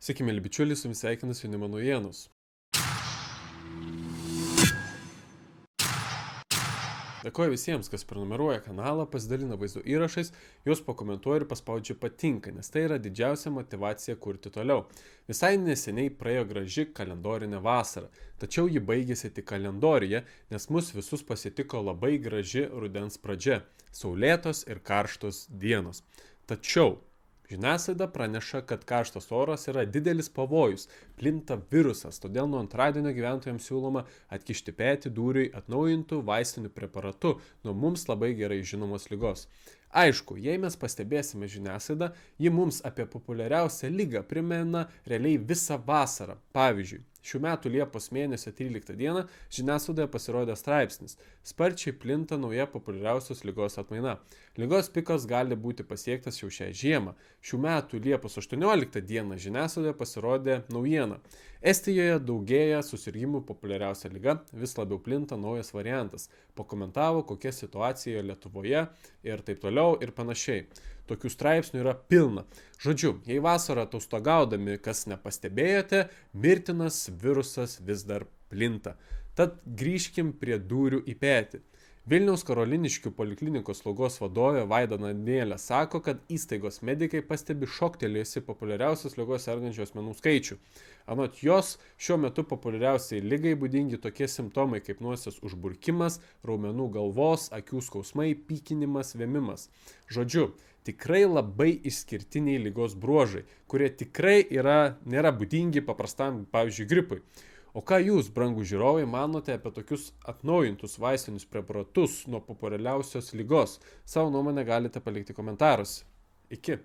Sveiki, mėly bičiuliai, su jumis sveikinasi Jaunimo naujienos. Dėkoju visiems, kas prenumeruoja kanalą, pasidalina vaizdo įrašais, juos pakomentuoja ir paspaudžia patinka, nes tai yra didžiausia motivacija kurti toliau. Visai neseniai praėjo graži kalendorinė vasara, tačiau ji baigėsi tik kalendoriuje, nes mus visus pasitiko labai graži rudens pradžia - saulėtos ir karštos dienos. Tačiau žiniasklaida praneša, kad karštas oras yra didelis pavojus, plinta virusas, todėl nuo antradienio gyventojams siūloma atkišti petį dūriui atnaujintų vaistinių preparatų nuo mums labai gerai žinomos ligos. Aišku, jei mes pastebėsime žiniasklaidą, ji mums apie populiariausią ligą primena realiai visą vasarą. Pavyzdžiui, šių metų Liepos mėnesio 13 dieną žiniasklaidoje pasirodė straipsnis. Sparčiai plinta nauja populiariausios ligos atmaina. Ligos pikas gali būti pasiektas jau šią žiemą. Šių metų Liepos 18 dieną žiniasklaidoje pasirodė naujiena. Estijoje daugėja susirgimų populiariausia liga, vis labiau plinta naujas variantas. Pakomentavo, kokia situacija Lietuvoje ir taip toliau ir panašiai. Tokių straipsnių yra pilna. Žodžiu, jei vasarą atostogaudami, kas nepastebėjote, mirtinas virusas vis dar plinta. Tad grįžkim prie dūrių į petį. Vilniaus Karoliniškių poliklinikos slaugos vadovė Vaida Nanėlė sako, kad įstaigos medikai pastebi šoktelėjusi populiariausios ligos sergančių asmenų skaičių. Anot jos, šiuo metu populiariausiai ligai būdingi tokie simptomai kaip nosies užburkimas, raumenų galvos, akių skausmai, pykinimas, vėmimas. Žodžiu, tikrai labai išskirtiniai ligos bruožai, kurie tikrai nėra būdingi paprastam, pavyzdžiui, gripui. O ką jūs, brangūs žiūrovai, manote apie tokius atnaujintus vaistinius preparatus nuo populiariausios ligos? Savo nuomonę galite palikti komentaruose. Iki.